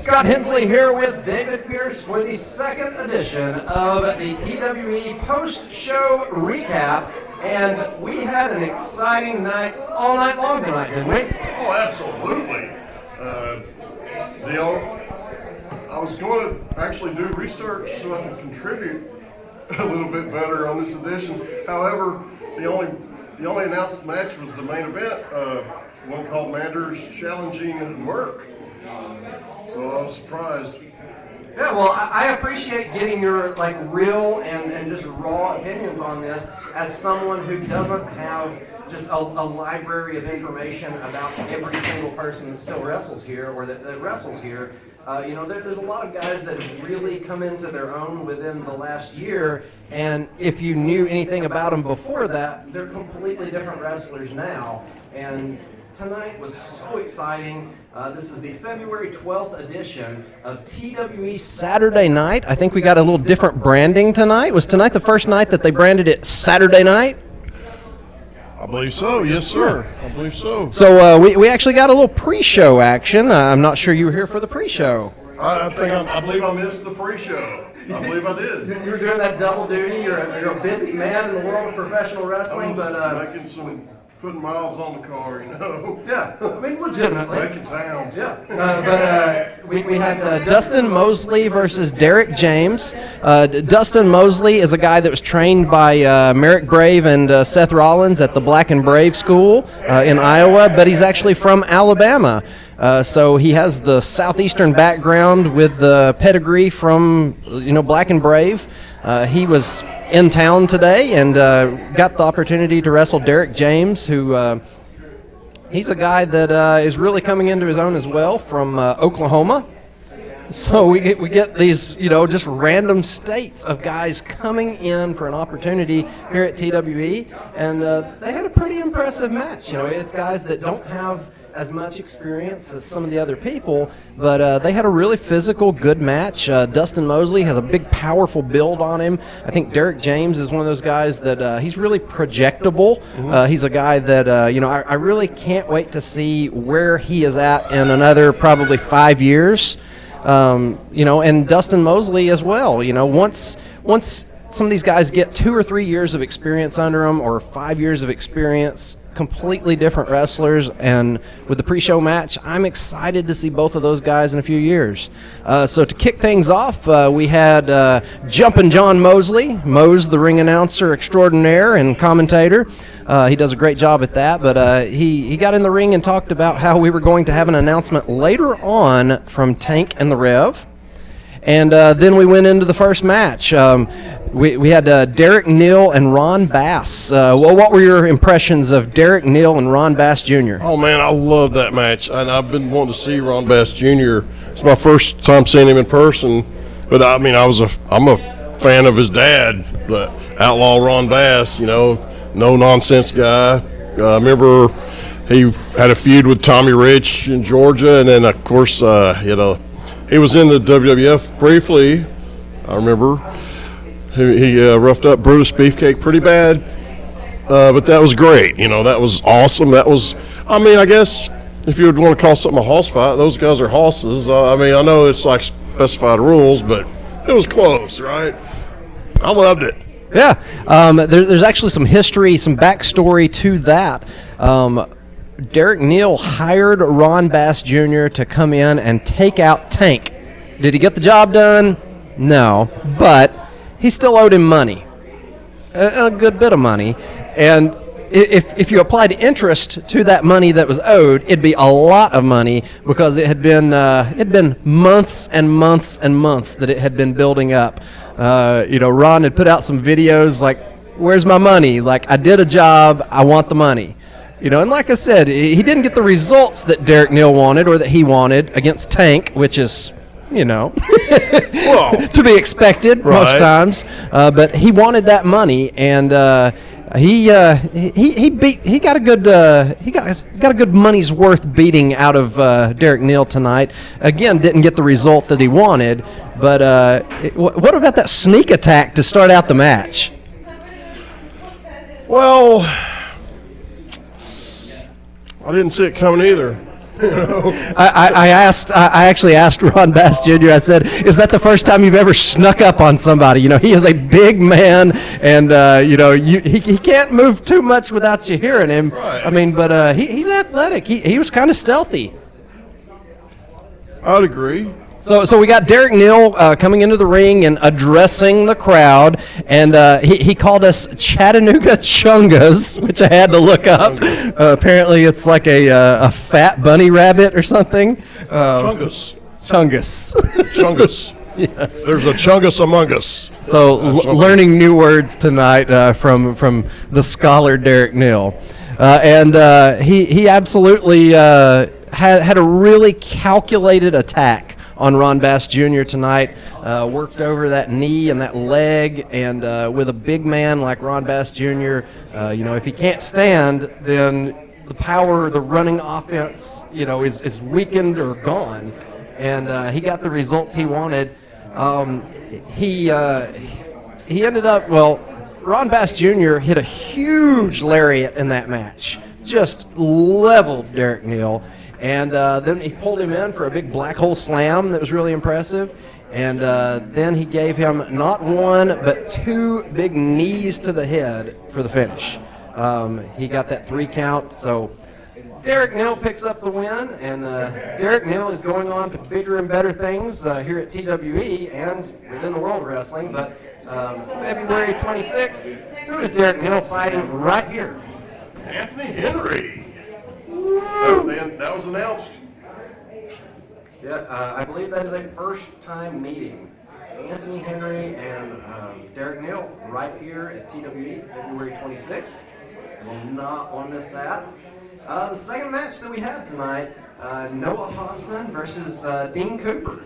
Scott Hensley here with David Pierce for the second edition of the TWE Post Show Recap. And we had an exciting night all night long tonight, didn't we? Oh, absolutely. Neal, I was going to actually do research so I could contribute a little bit better on this edition. However, the only announced match was the main event, one called Manders Challenging Merck. So I was surprised. Yeah, well, I appreciate getting your real and just raw opinions on this as someone who doesn't have just a library of information about every single person that still wrestles here or that wrestles here. There's a lot of guys that have really come into their own within the last year, and if you knew anything about them before that, they're completely different wrestlers now. And tonight was so exciting. This is the February 12th edition of TWE Saturday Night. I think we got a little different branding tonight. Was tonight the first night that they branded it Saturday Night? I believe so, yes sir. I believe so. So we actually got a little pre-show action. I'm not sure you were here for the pre-show. I believe I missed the pre-show. I believe I did. You were doing that double duty. You're a busy man in the world of professional wrestling, putting miles on the car, Yeah, I mean, legitimately. Making towns. Yeah, we had Dustin Mosley versus Derrick James. Dustin Mosley is a guy that was trained by Merrick Brave and Seth Rollins at the Black and Brave School in Iowa, but he's actually from Alabama. So he has the southeastern background with the pedigree from, Black and Brave. He was in town today and got the opportunity to wrestle Derrick James, who he's a guy that is really coming into his own as well from Oklahoma. So we get these, just random states of guys coming in for an opportunity here at TWE, and they had a pretty impressive match. It's guys that don't have as much experience as some of the other people, but they had a really physical, good match. Dustin Mosley has a big, powerful build on him. I think Derrick James is one of those guys that he's really projectable. He's a guy that, I really can't wait to see where he is at in another probably 5 years. And Dustin Mosley as well. Once some of these guys get 2 or 3 years of experience under them, or 5 years of experience, completely different wrestlers, and with the pre-show match, I'm excited to see both of those guys in a few years. So to kick things off, we had Jumpin' John Mosley, Mose the ring announcer extraordinaire and commentator. He does a great job at that, but he got in the ring and talked about how we were going to have an announcement later on from Tank and the Rev. And then we went into the first match. We had Derrick, Neal, and Ron Bass. What were your impressions of Derrick, Neal, and Ron Bass Jr.? Oh, man, I love that match. And I've been wanting to see Ron Bass Jr. It's my first time seeing him in person. But, I'm a fan of his dad, the Outlaw Ron Bass, no-nonsense guy. I remember he had a feud with Tommy Rich in Georgia. And then, of course, he was in the WWF briefly, I remember. He roughed up Brutus Beefcake pretty bad, but that was great. That was awesome. That was, I guess if you would want to call something a hoss fight, those guys are hosses. I know it's like specified rules, but it was close, right? I loved it. Yeah, there's actually some history, some backstory to that. Derrick Neal hired Ron Bass Jr. to come in and take out Tank. Did he get the job done? No, but he still owed him money, a good bit of money. And if you applied interest to that money that was owed, it'd be a lot of money, because it had been months and months and months that it had been building up. Ron had put out some videos like, "Where's my money? Like, I did a job, I want the money." And like I said, he didn't get the results that Derrick Neal wanted or that he wanted against Tank, which is, well, to be expected most times. But he wanted that money, and he got a good money's worth beating out of Derrick Neal tonight. Again, didn't get the result that he wanted. But what about that sneak attack to start out the match? Well, I didn't see it coming either. I actually asked Ron Bass Jr. I said, "Is that the first time you've ever snuck up on somebody?" You know, he is a big man, and you know, he can't move too much without you hearing him. Right. I mean, but he's athletic. He was kind of stealthy. I'd agree. So we got Derrick Neal coming into the ring and addressing the crowd, and he called us Chattanooga Chungas, which I had to look up. Apparently, it's like a fat bunny rabbit or something. Chungus. Chungus. Chungus. Yes. There's a Chungus among us. So learning new words tonight from the scholar Derrick Neal, and he absolutely had a really calculated attack on Ron Bass Jr. tonight. Worked over that knee and that leg, and with a big man like Ron Bass Jr., you know, if he can't stand, then the power, the running offense, you know, is weakened or gone. And he got the results he wanted. He ended up, well, Ron Bass Jr. hit a huge lariat in that match, just leveled Derrick Neal. And then he pulled him in for a big black hole slam that was really impressive. And then he gave him not one, but two big knees to the head for the finish. He got that 3 count. So Derrick Neal picks up the win. And Derrick Neal is going on to bigger and better things here at TWE and within the world of wrestling. But February 26th, who is Derrick Neal fighting right here? Anthony Henry. That was announced. Yeah, I believe that is a first-time meeting. Anthony Henry and Derrick Neal right here at TWE, February 26th. Will not want to miss that. The second match that we had tonight, Noah Hossman versus Dean Cooper.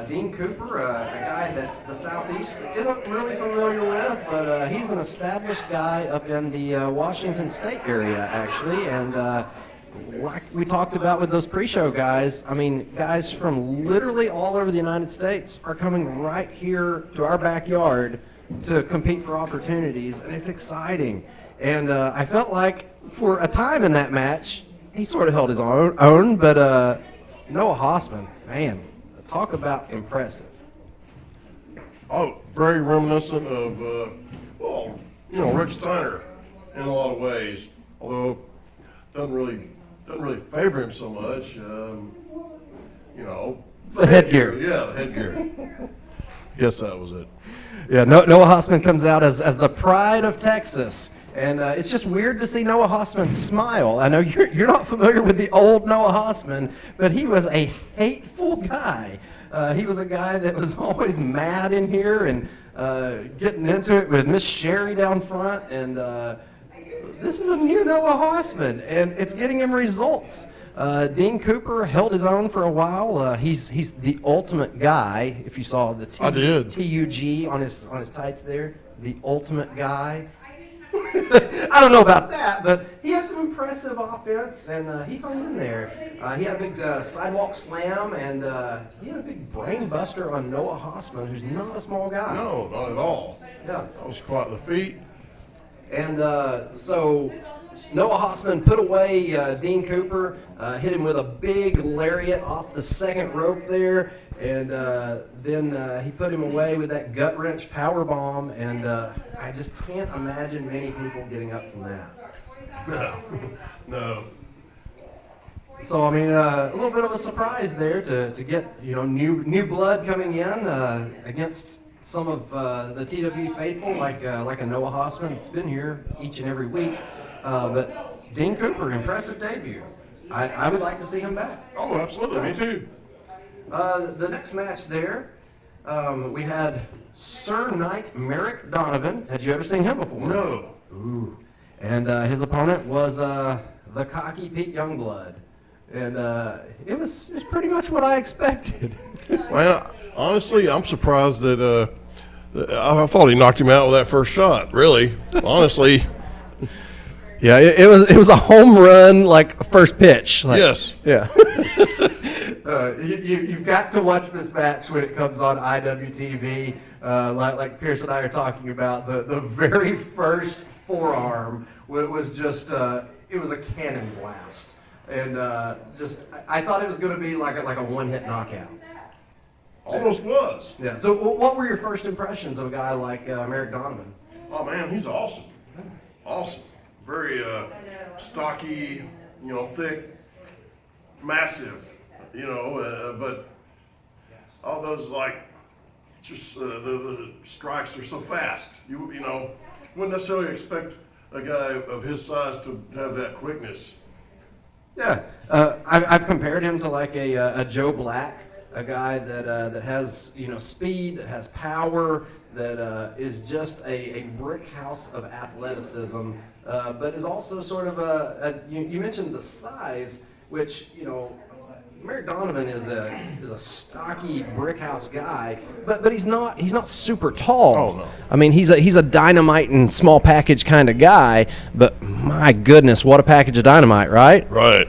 Dean Cooper, a guy that the Southeast isn't really familiar with, but he's an established guy up in the Washington State area, actually, and like we talked about with those pre-show guys, I mean, guys from literally all over the United States are coming right here to our backyard to compete for opportunities, and it's exciting. And I felt like for a time in that match, he sort of held his own, but Noah Hossman, man, talk about impressive. Oh, very reminiscent of, well, you know, Rick Steiner in a lot of ways, although doesn't really favor him so much. You know, the headgear. Yeah, the headgear. Guess that was it. Yeah, Noah Hossman comes out as the pride of Texas. And it's just weird to see Noah Hossman smile. I know you're not familiar with the old Noah Hossman, but he was a hateful guy. He was a guy that was always mad in here and getting into it with Miss Sherry down front. And this is a new Noah Hossman, and it's getting him results. Dean Cooper held his own for a while. He's the ultimate guy. If you saw the TUG on his tights there, the ultimate guy. I don't know about that, but he had some impressive offense, and he hung in there. He had a big sidewalk slam, and he had a big brain buster on Noah Hossman, who's not a small guy. No, not at all. Yeah. That was quite the feat. And so Noah Hossman put away Dean Cooper, hit him with a big lariat off the second rope there, and then he put him away with that gut wrench power bomb, and I just can't imagine many people getting up from that. No. So I mean, a little bit of a surprise there to get new blood coming in against some of the TWE faithful, like a Noah Hossman. It's been here each and every week. But Dean Cooper, impressive debut. I would like to see him back. Oh, absolutely. Me too. The next match there, we had Sir Knight Merrick Donovan. Had you ever seen him before? No. Ooh. And his opponent was the cocky Pete Youngblood. And it was pretty much what I expected. Well, honestly, I'm surprised that I thought he knocked him out with that first shot. Really, honestly. Yeah, it was a home run, like first pitch. Like, yes. Yeah. You've got to watch this match when it comes on IWTV. Like Pierce and I are talking about, the very first forearm was just it was a cannon blast. And I thought it was going to be like a one-hit knockout. Almost was. Yeah. So what were your first impressions of a guy like Merrick Donovan? Oh man, he's awesome. Awesome. Very stocky, thick, massive, but all those the strikes are so fast. You wouldn't necessarily expect a guy of his size to have that quickness. Yeah, I've compared him to like a Joe Black, a guy that has speed, that has power, that is just a brick house of athleticism, but is also sort of you mentioned the size, which Merrick Donovan is a stocky brick house guy, but he's not super tall. Oh no. I mean he's a dynamite and small package kind of guy, but my goodness, what a package of dynamite, right? Right.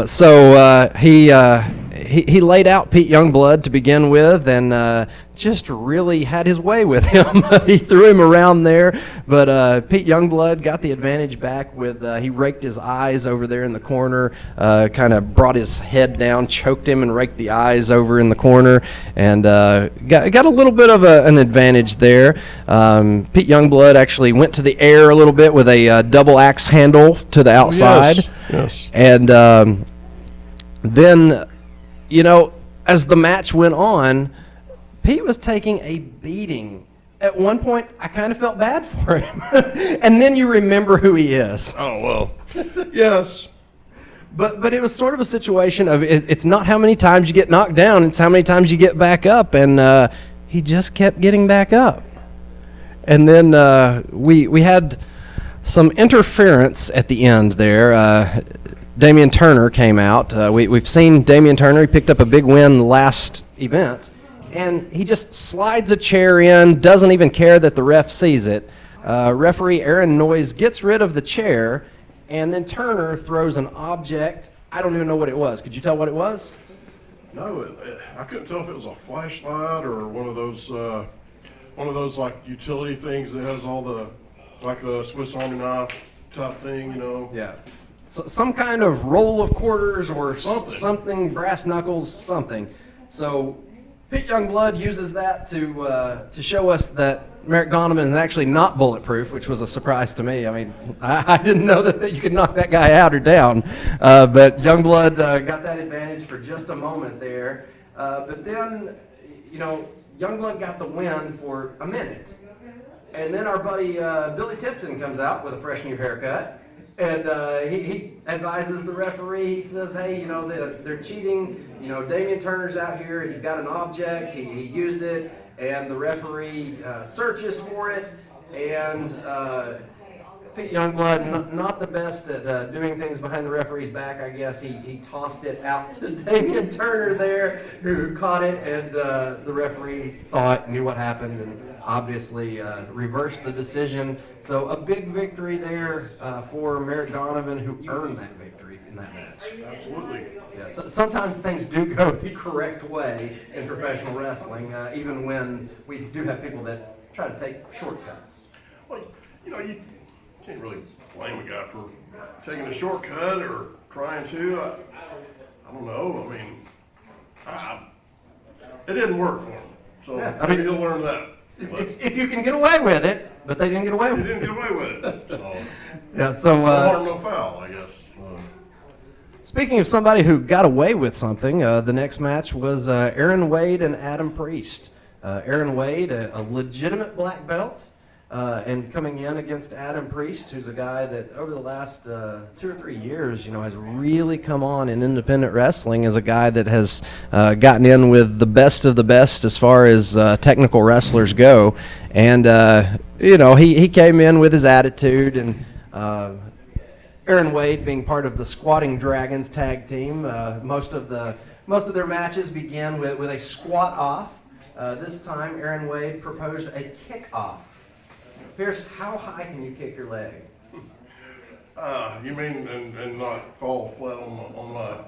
So he laid out Pete Youngblood to begin with, and just really had his way with him. He threw him around there, but Pete Youngblood got the advantage back with he raked his eyes over there in the corner, kind of brought his head down, choked him, and raked the eyes over in the corner, and got a little bit of an advantage there. Pete Youngblood actually went to the air a little bit with a double axe handle to the outside. Yes. And then, as the match went on, Pete was taking a beating. At one point, I kind of felt bad for him. And then you remember who he is. Oh, well, yes. But it was sort of a situation of it's not how many times you get knocked down, it's how many times you get back up. And he just kept getting back up. And then we had some interference at the end there. Damien Turner came out. We've seen Damien Turner. He picked up a big win last event, and he just slides a chair in, doesn't even care that the ref sees it. Referee Aaron Noyes gets rid of the chair, and then Turner throws an object. I don't even know what it was. Could you tell what it was? No, I couldn't tell if it was a flashlight or one of those like utility things that has all the Swiss Army knife type thing, Yeah. So, some kind of roll of quarters or Something. brass knuckles, something. So Pete Youngblood uses that to show us that Merrick Donovan is actually not bulletproof, which was a surprise to me. I mean, I didn't know that you could knock that guy out or down. But Youngblood got that advantage for just a moment there. But then, Youngblood got the win for a minute. And then our buddy Billy Tipton comes out with a fresh new haircut. And he advises the referee. He says, hey, they're cheating. Damien Turner's out here. He's got an object. He used it. And the referee searches for it. And Pete Youngblood, not the best at doing things behind the referee's back, I guess. He tossed it out to Damien Turner there, who caught it. And the referee saw it, knew what happened, and obviously reversed the decision. So a big victory there for Merrick Donovan, who earned that victory in that match. Absolutely. Yeah, so sometimes things do go the correct way in professional wrestling, even when we do have people that try to take shortcuts. Well, you can't really blame a guy for taking a shortcut or trying to. I don't know. I mean, it didn't work for him. So maybe he'll learn that. If you can get away with it, but they didn't get away with it. He didn't get away with it. So, yeah, so no harm, no foul, I guess. Speaking of somebody who got away with something, the next match was Aaron Wade and Adam Priest. Aaron Wade, a legitimate black belt, and coming in against Adam Priest, who's a guy that over the last 2 or 3 years, has really come on in independent wrestling as a guy that has gotten in with the best of the best as far as technical wrestlers go. And, he came in with his attitude, and Aaron Wade being part of the Squatting Dragons tag team. Most of their matches begin with a squat off. This time, Aaron Wade proposed a kick off. Pierce, how high can you kick your leg? You mean and not fall flat on my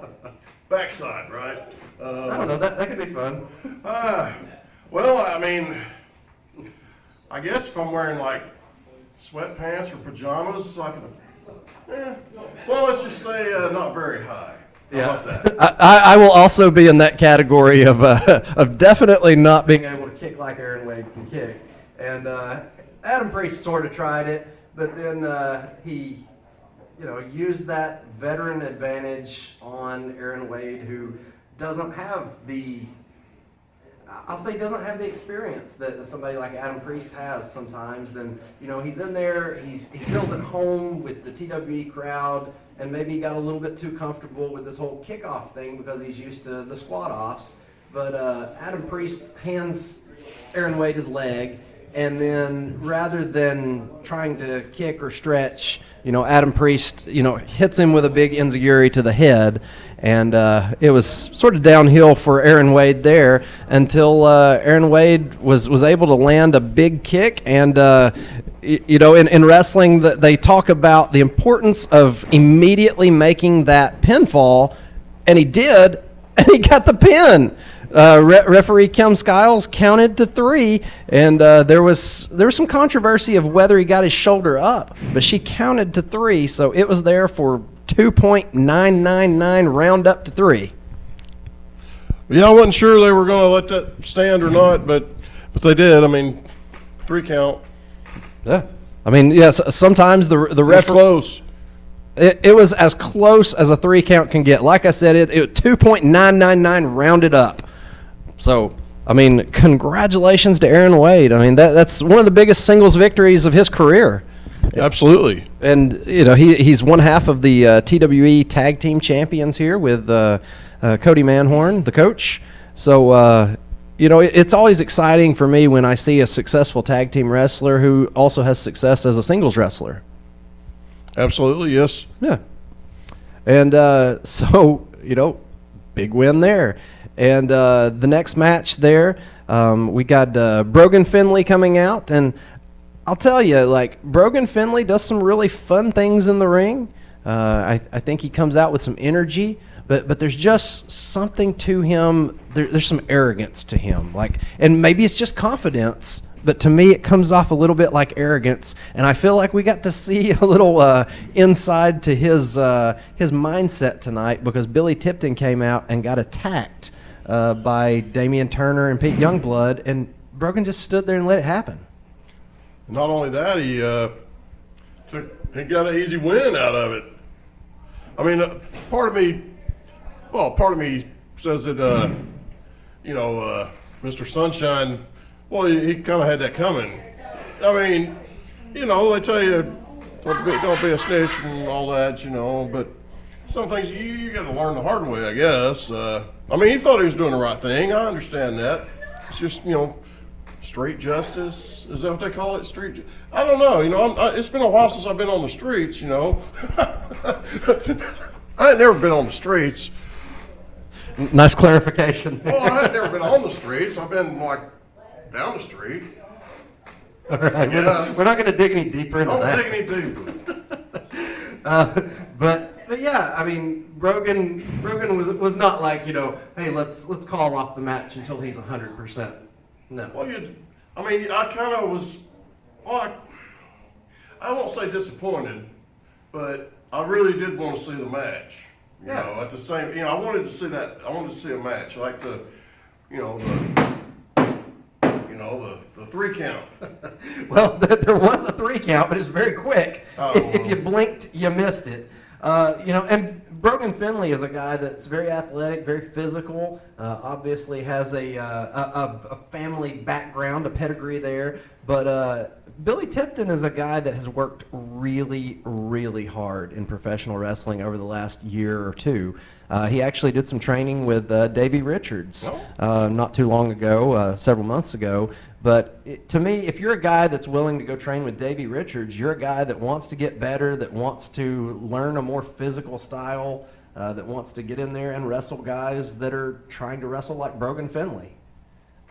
backside, right? I don't know. That could be fun. Well, I mean, I guess if I'm wearing like sweatpants or pajamas, I can Well, let's just say not very high. How about that? I will also be in that category of definitely not being able to kick like Aaron Wade can kick. And Adam Priest sort of tried it, but then he used that veteran advantage on Aaron Wade, who doesn't have the experience that somebody like Adam Priest has sometimes. And, he's in there, he feels at home with the TWE crowd, and maybe he got a little bit too comfortable with this whole kickoff thing because he's used to the squat offs. But Adam Priest hands Aaron Wade his leg, and then rather than trying to kick or stretch, Adam Priest, hits him with a big enziguri to the head. And it was sort of downhill for Aaron Wade there until Aaron Wade was able to land a big kick. And, in wrestling, they talk about the importance of immediately making that pinfall. And he did, and he got the pin. Referee Kim Skiles counted to 3, and there was some controversy of whether he got his shoulder up, but she counted to 3, so it was there for 2.999 round up to 3. Yeah, I wasn't sure they were going to let that stand or not, but they did. I mean, 3 count. Yeah, I mean, yes. Sometimes the ref close. It was as close as a 3 count can get. Like I said, it 2.999 rounded up. So, I mean, congratulations to Aaron Wade. I mean, that's one of the biggest singles victories of his career. Absolutely. And, he's one half of the TWE Tag Team Champions here with Cody Manhorn, the coach. So, it's always exciting for me when I see a successful tag team wrestler who also has success as a singles wrestler. Absolutely, yes. Yeah. And so, big win there. And the next match there, we got Brogan Finley coming out. And I'll tell you, Brogan Finley does some really fun things in the ring. I think he comes out with some energy. But there's just something to him. There's some arrogance to him. And maybe it's just confidence. But to me, it comes off a little bit like arrogance, and I feel like we got to see a little inside to his mindset tonight because Billy Tipton came out and got attacked by Damien Turner and Pete Youngblood, and Brogan just stood there and let it happen. Not only that, he got an easy win out of it. I mean, part of me says that Mr. Sunshine. Well, he kind of had that coming. I mean, they tell you don't be a snitch and all that, but some things you got to learn the hard way, I guess. I mean, he thought he was doing the right thing. I understand that. It's just, straight justice. Is that what they call it? I don't know. It's been a while since I've been on the streets, I ain't never been on the streets. Nice clarification. Well, I ain't never been on the streets. I've been, down the street. All right, we're not going to dig any deeper into that. Don't dig any deeper. But yeah, I mean, Brogan was not like, hey, let's call off the match until he's 100%. No. Well, I kind of was, I won't say disappointed, but I really did want to see the match. At the same, I wanted to see that. I wanted to see a match like the 3 count. Well, there was a 3 count, but it's very quick. Oh. If you blinked, you missed it. And Brogan Finley is a guy that's very athletic, very physical. Obviously has a family background, a pedigree there. But Billy Tipton is a guy that has worked really, really hard in professional wrestling over the last year or two. He actually did some training with Davey Richards not too long ago, several months ago. But to me, if you're a guy that's willing to go train with Davey Richards, you're a guy that wants to get better, that wants to learn a more physical style, that wants to get in there and wrestle guys that are trying to wrestle like Brogan Finley.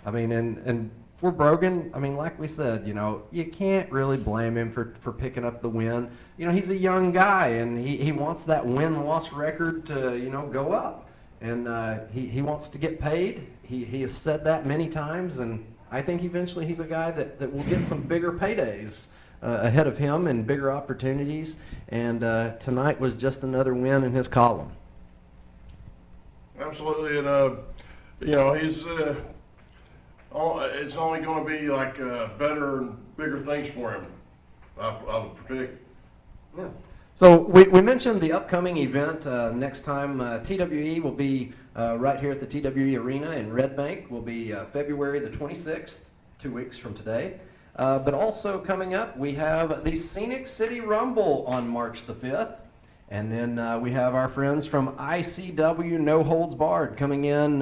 I mean, and for Brogan, I mean, like we said, you can't really blame him for picking up the win. He's a young guy, and he wants that win-loss record to, go up. And he wants to get paid. He has said that many times, and I think eventually he's a guy that will get some bigger paydays ahead of him and bigger opportunities, and tonight was just another win in his column. Absolutely, and he's it's only going to be like better and bigger things for him, I would predict. Yeah. So we mentioned the upcoming event. Next time TWE will be right here at the TWE Arena in Red Bank. Will be February the 26th, 2 weeks from today. But also coming up, we have the Scenic City Rumble on March the 5th. And then we have our friends from ICW No Holds Barred coming in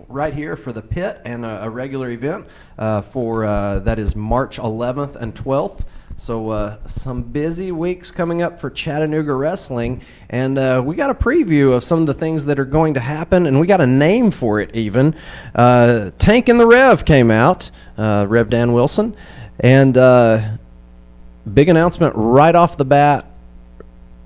right here for the pit and a regular event for that is March 11th and 12th. So some busy weeks coming up for Chattanooga wrestling, and we got a preview of some of the things that are going to happen, and we got a name for it even. Tank and the Rev came out, Rev Dan Wilson, and big announcement right off the bat.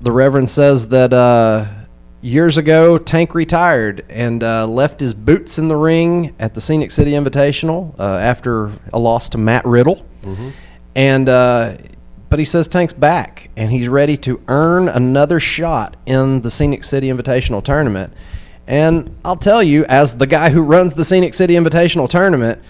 The Reverend says that years ago Tank retired and left his boots in the ring at the Scenic City Invitational after a loss to Matt Riddle. Mm-hmm. And but he says Tank's back, and he's ready to earn another shot in the Scenic City Invitational Tournament. And I'll tell you, as the guy who runs the Scenic City Invitational Tournament,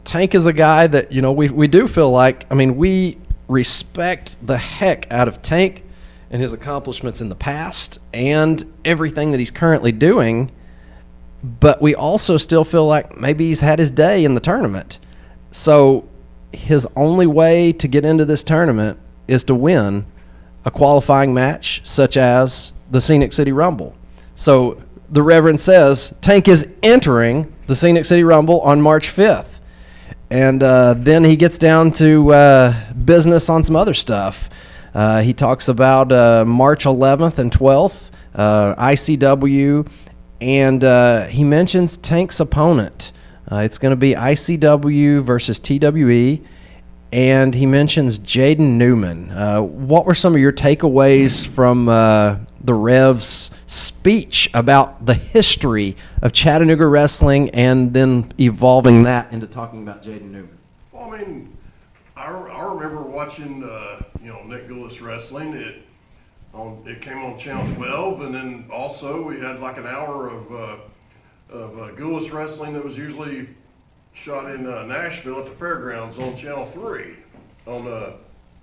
Tank is a guy that, we do feel like, we respect the heck out of Tank and his accomplishments in the past and everything that he's currently doing, but we also still feel like maybe he's had his day in the tournament. So his only way to get into this tournament is to win a qualifying match such as the Scenic City Rumble. So the Reverend says Tank is entering the Scenic City Rumble on March 5th. And then he gets down to business on some other stuff. He talks about March 11th and 12th, ICW, and he mentions Tank's opponent. It's going to be ICW versus TWE, and he mentions Jaden Newman. What were some of your takeaways from the Rev's speech about the history of Chattanooga wrestling and then evolving that into talking about Jaden Newman? Well, I remember watching, Nick Goulas wrestling. It came on Channel 12, and then also we had like an hour of Goulas wrestling that was usually shot in Nashville at the fairgrounds on Channel 3 on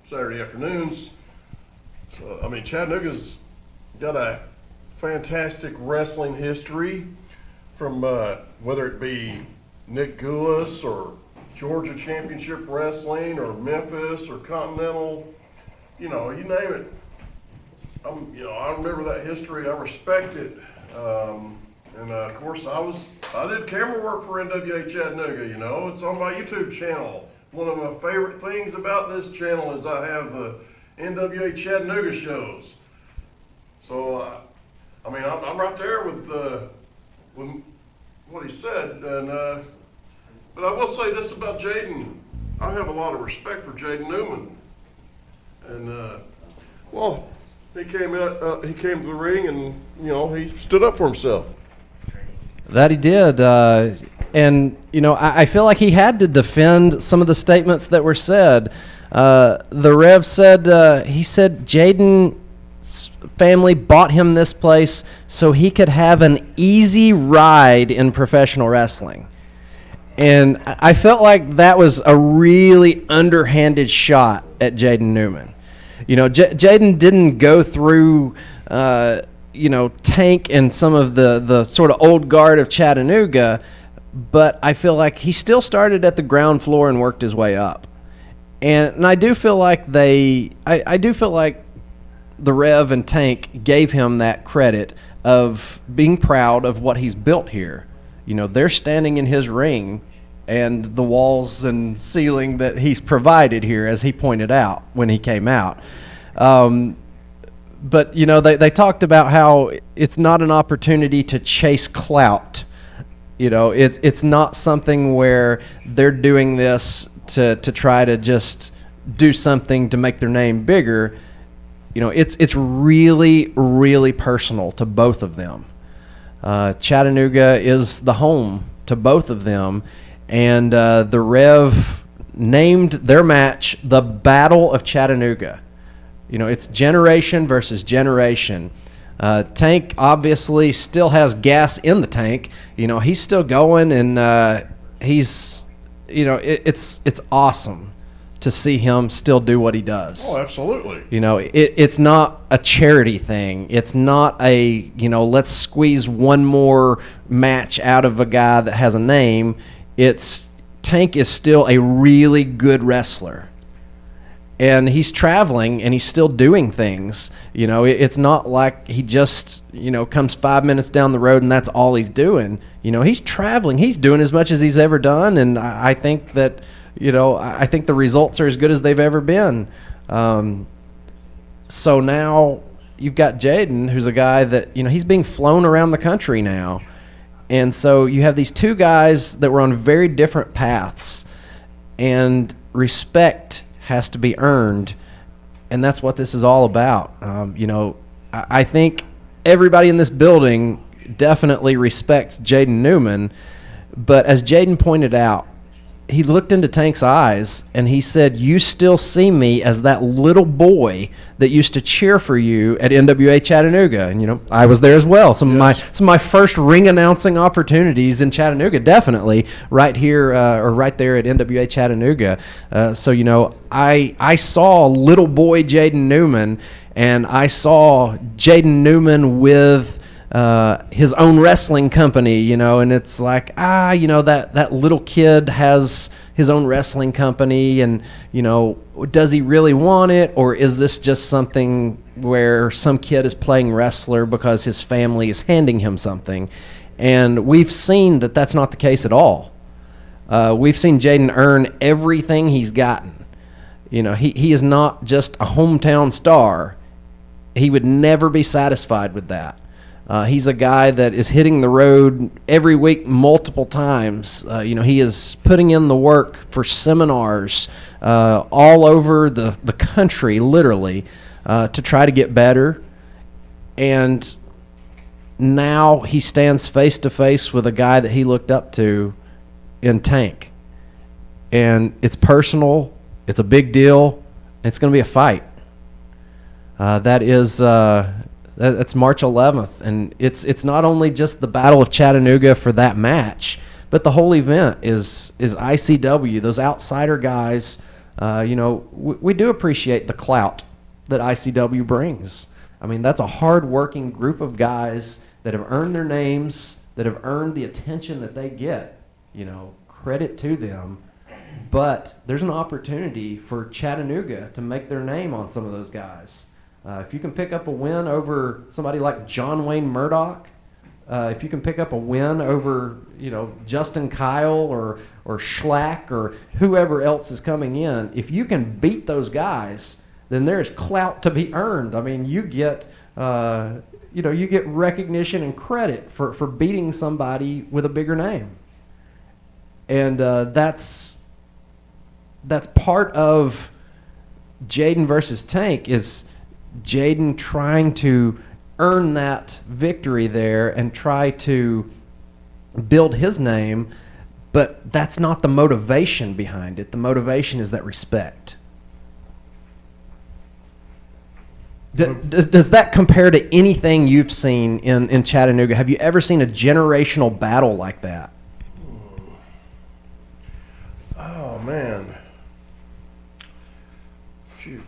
Saturday afternoons. So, Chattanooga's got a fantastic wrestling history from whether it be Nick Goulas or Georgia Championship Wrestling or Memphis or Continental, you name it. I remember that history. I respect it. And of course, I did camera work for NWA Chattanooga. It's on my YouTube channel. One of my favorite things about this channel is I have the NWA Chattanooga shows. So, I'm right there with what he said. And but I will say this about Jaden: I have a lot of respect for Jaden Newman. And he came out. He came to the ring, and he stood up for himself. That he did, and I feel like he had to defend some of the statements that were said. The Rev said he said Jaden's family bought him this place so he could have an easy ride in professional wrestling, and I felt like that was a really underhanded shot at Jaden Newman. Jaden didn't go through. Tank and some of the sort of old guard of Chattanooga, but I feel like he still started at the ground floor and worked his way up. And I do feel like I do feel like the Rev and Tank gave him that credit of being proud of what he's built here. They're standing in his ring and the walls and ceiling that he's provided here, as he pointed out when he came out. But, they talked about how it's not an opportunity to chase clout. It's not something where they're doing this to try to just do something to make their name bigger. It's really, really personal to both of them. Chattanooga is the home to both of them. And the Rev named their match the Battle of Chattanooga. You know, it's generation versus generation. Tank obviously still has gas in the tank. You know, he's still going, and he's, you know, it's awesome to see him still do what he does. Oh, absolutely. You know, it's not a charity thing. It's not a, you know, let's squeeze one more match out of a guy that has a name. It's Tank is still a really good wrestler. And he's traveling and he's still doing things. You know, it's not like he just, you know, comes 5 minutes down the road and that's all he's doing. You know, he's traveling. He's doing as much as he's ever done. And I think that, you know, I think the results are as good as they've ever been. So now you've got Jaden, who's a guy that, you know, he's being flown around the country now. And so you have these two guys that were on very different paths. And respect has to be earned. And that's what this is all about. You know, I think everybody in this building definitely respects Jaden Newman. But as Jaden pointed out, he looked into Tank's eyes and he said, "You still see me as that little boy that used to cheer for you at NWA Chattanooga." And, you know, I was there as well. Some of my first ring announcing opportunities in Chattanooga, definitely right here or right there at NWA Chattanooga. So, you know, I saw little boy Jaden Newman, and I saw Jaden Newman with his own wrestling company, you know, and it's like, you know, that little kid has his own wrestling company, and, you know, does he really want it, or is this just something where some kid is playing wrestler because his family is handing him something? And we've seen that that's not the case at all. We've seen Jaden earn everything he's gotten. You know, he is not just a hometown star. He would never be satisfied with that. He's a guy that is hitting the road every week multiple times. You know, he is putting in the work for seminars all over the country, literally, to try to get better. And now he stands face to face with a guy that he looked up to in Tank. And it's personal. It's a big deal. It's going to be a fight. That's March 11th, and it's not only just the Battle of Chattanooga for that match, but the whole event is ICW. Those outsider guys, you know, we do appreciate the clout that ICW brings. I mean, that's a hard-working group of guys that have earned their names, that have earned the attention that they get. You know, credit to them. But there's an opportunity for Chattanooga to make their name on some of those guys. If you can pick up a win over somebody like John Wayne Murdoch, if you can pick up a win over, you know, Justin Kyle or Schlack or whoever else is coming in, if you can beat those guys, then there is clout to be earned. I mean, you get, you know, you get recognition and credit for beating somebody with a bigger name, and that's part of Jaden versus Tank is Jaden trying to earn that victory there and try to build his name, but that's not the motivation behind it. The motivation is that respect. Does that compare to anything you've seen in Chattanooga? Have you ever seen a generational battle like that? Oh, man. Shoot.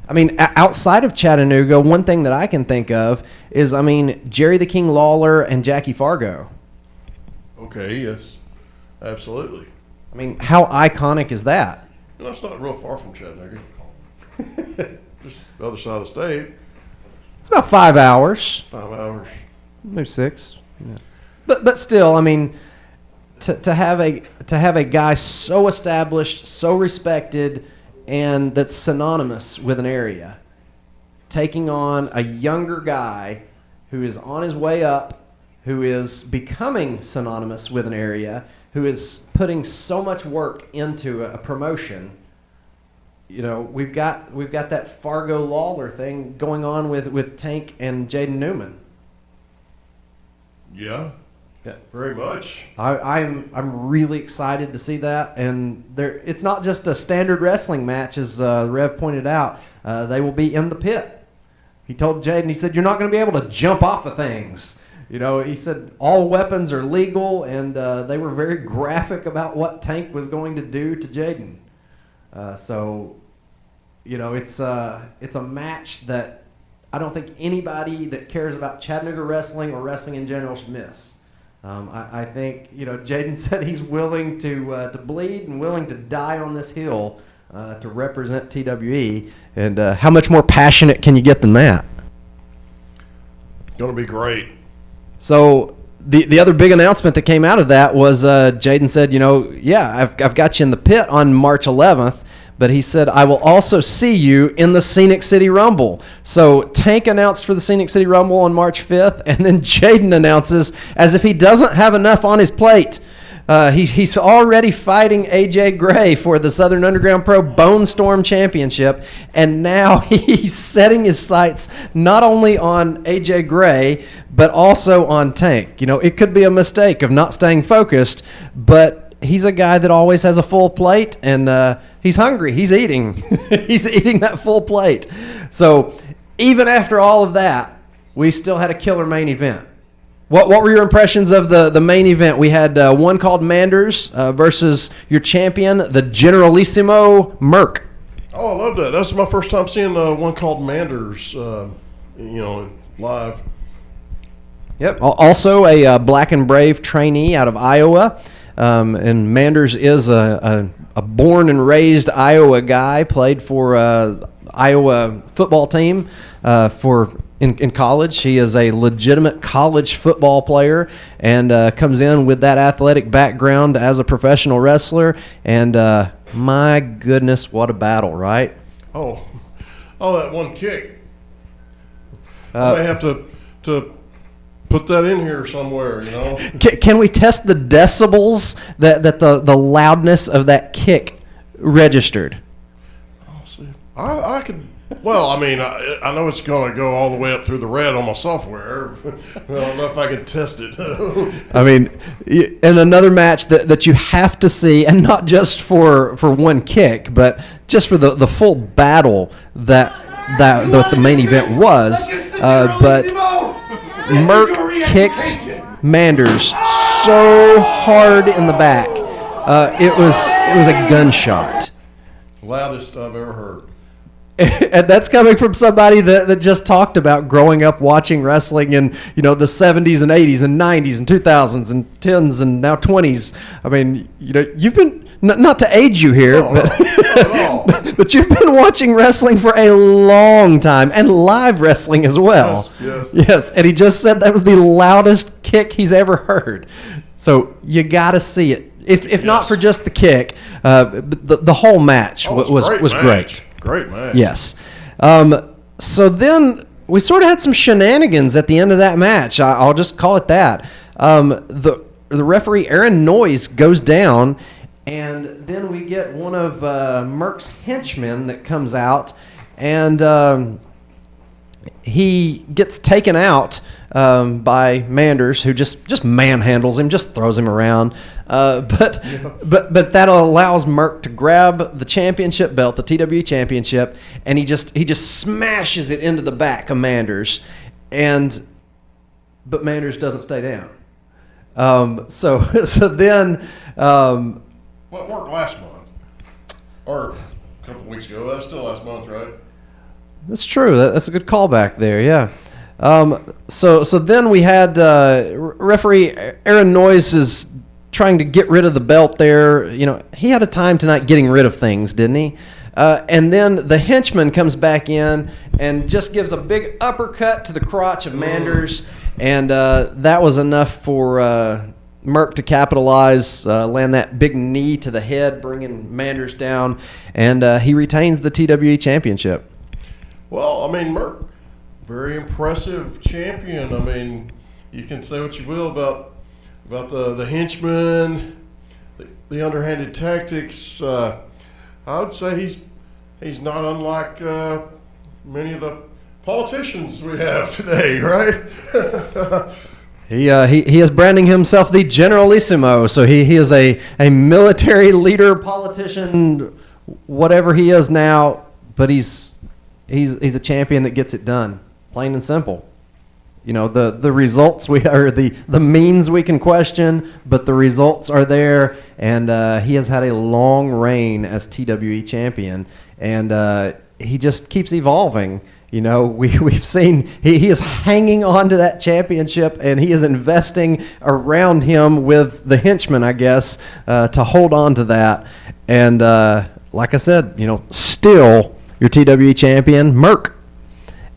I mean, outside of Chattanooga, one thing that I can think of is, I mean, Jerry the King Lawler and Jackie Fargo. Okay, yes, absolutely. I mean, how iconic is that? And that's not real far from Chattanooga. Just the other side of the state. It's about 5 hours. 5 hours. Maybe 6. Yeah. But still, I mean, to have a guy so established, so respected, and that's synonymous with an area, taking on a younger guy who is on his way up, who is becoming synonymous with an area, who is putting so much work into a promotion. You know, we've got that Fargo Lawler thing going on with Tank and Jaden Newman. Yeah, Yeah. Very much. I'm really excited to see that, and it's not just a standard wrestling match, as Rev pointed out. They will be in the pit. He told Jaden, he said, "You're not going to be able to jump off of things." You know, he said all weapons are legal, and they were very graphic about what Tank was going to do to Jaden. So, you know, it's a match that I don't think anybody that cares about Chattanooga wrestling or wrestling in general should miss. I think, you know, Jaden said he's willing to bleed and willing to die on this hill to represent TWE. And how much more passionate can you get than that? Going to be great. So the other big announcement that came out of that was Jaden said, you know, yeah, I've got you in the pit on March 11th, but he said, I will also see you in the Scenic City Rumble. So Tank announced for the Scenic City Rumble on March 5th, and then Jaden announces, as if he doesn't have enough on his plate, he's already fighting AJ Gray for the Southern Underground Pro Bone Storm Championship, and now he's setting his sights not only on AJ Gray, but also on Tank. You know, it could be a mistake of not staying focused, but he's a guy that always has a full plate, and he's hungry. He's eating. He's eating that full plate. So even after all of that, we still had a killer main event. What were your impressions of the main event? We had one called Manders versus your champion, the Generalissimo Merck. Oh, I love that. That's my first time seeing one called Manders, live. Yep. Also a Black and Brave trainee out of Iowa. And Manders is a born and raised Iowa guy, played for Iowa football team in college. He is a legitimate college football player and comes in with that athletic background as a professional wrestler. And my goodness, what a battle, right? Oh, that one kick. I may have to put that in here somewhere, you know. Can we test the decibels that the loudness of that kick registered? I'll see. I could. Well, I mean, I know it's going to go all the way up through the red on my software. I don't know if I can test it. I mean, in another match that you have to see, and not just for one kick, but just for the full battle that the main event was. But Merck kicked Manders so hard in the back. It was a gunshot. Loudest I've ever heard. And that's coming from somebody that just talked about growing up watching wrestling in, you know, the 70s and 80s and 90s and 2000s and 10s and now 20s. I mean, you know, you've been, not to age you here, but you've been watching wrestling for a long time, and live wrestling as well. Yes, and he just said that was the loudest kick he's ever heard. So you got to see it. If not for just the kick, the whole match was great. Great match. Yes. So then we sort of had some shenanigans at the end of that match. I'll just call it that. The referee, Aaron Noyes, goes down, and then we get one of Merck's henchmen that comes out, and he gets taken out by Manders, who just manhandles him, just throws him around. But that allows Merck to grab the championship belt, the TWE championship, and he just smashes it into the back of Manders, but Manders doesn't stay down. So then. Well, it worked last month, or a couple of weeks ago. That's still last month, right? That's true. That's a good callback there. Yeah. So then we had referee Aaron Noyes is trying to get rid of the belt there. You know, he had a time tonight getting rid of things, didn't he? And then the henchman comes back in and just gives a big uppercut to the crotch of Manders, and that was enough for Merck to capitalize, land that big knee to the head, bringing Manders down, and he retains the TWE championship. Well, I mean, Merck, very impressive champion. I mean, you can say what you will about the henchmen, the underhanded tactics. I would say he's not unlike many of the politicians we have today, right? He is branding himself the Generalissimo, so he is a military leader, politician, whatever he is now, but he's a champion that gets it done, plain and simple. You know, the results the means we can question, but the results are there, and he has had a long reign as TWE champion, and he just keeps evolving. You know, we've seen he is hanging on to that championship, and he is investing around him with the henchmen, I guess, to hold on to that. And like I said, you know, still your TWE champion, Merck.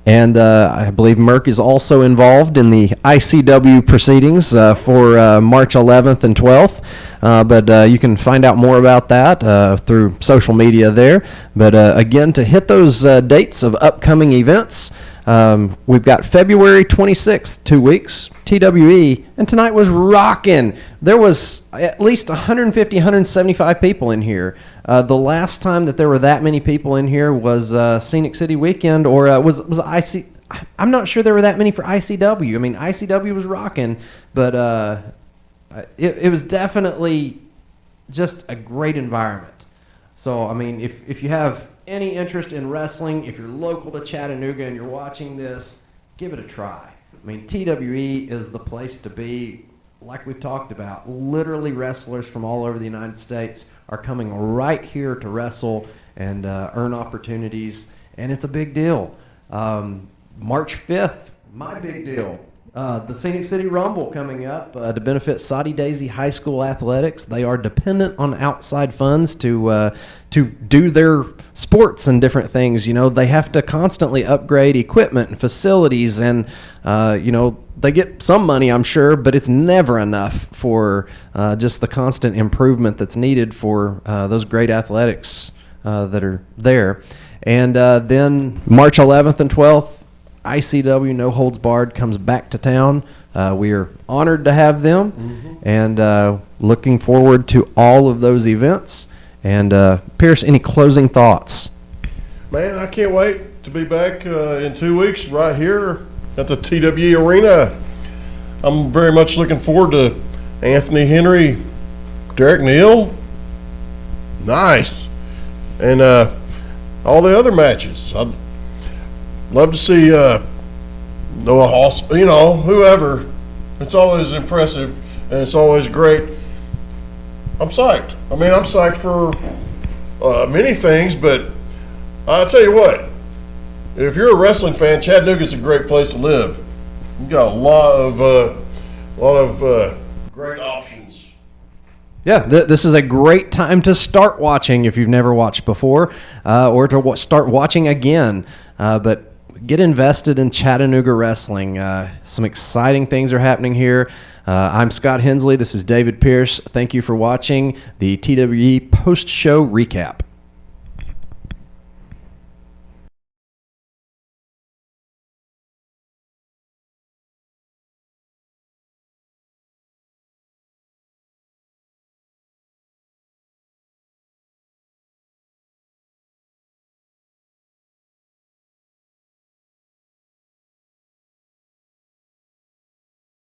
And I believe Merck is also involved in the ICW proceedings for March 11th and 12th. But you can find out more about that through social media there. But again, to hit those dates of upcoming events, we've got February 26th, 2 weeks, TWE, and tonight was rocking. There was at least 150, 175 people in here. The last time that there were that many people in here was Scenic City Weekend, or was IC. I'm not sure there were that many for ICW. I mean, ICW was rocking, but it was definitely just a great environment. So, I mean, if you have any interest in wrestling, if you're local to Chattanooga and you're watching this, give it a try. I mean, TWE is the place to be. Like we've talked about, literally wrestlers from all over the United States are coming right here to wrestle and earn opportunities, and it's a big deal. March 5th, my big deal. The Scenic City Rumble coming up to benefit Soddy-Daisy High School athletics. They are dependent on outside funds to do their sports and different things. You know, they have to constantly upgrade equipment and facilities, and you know, they get some money, I'm sure, but it's never enough for just the constant improvement that's needed for those great athletics that are there. And then March 11th and 12th, ICW No Holds Barred comes back to town. We are honored to have them, and looking forward to all of those events. And Pierce, any closing thoughts? Man, I can't wait to be back in 2 weeks right here at the TWE Arena. I'm very much looking forward to Anthony Henry, Derrick, Neal. Nice. And all the other matches. I'd love to see Noah Hossman, you know, whoever. It's always impressive, and it's always great. I'm psyched. I mean, I'm psyched for many things, but I'll tell you what. If you're a wrestling fan, Chattanooga's a great place to live. You've got a lot of great options. Yeah, this is a great time to start watching if you've never watched before, or to start watching again. But get invested in Chattanooga wrestling. Some exciting things are happening here. I'm Scott Hensley. This is David Pierce. Thank you for watching the TWE Post Show Recap.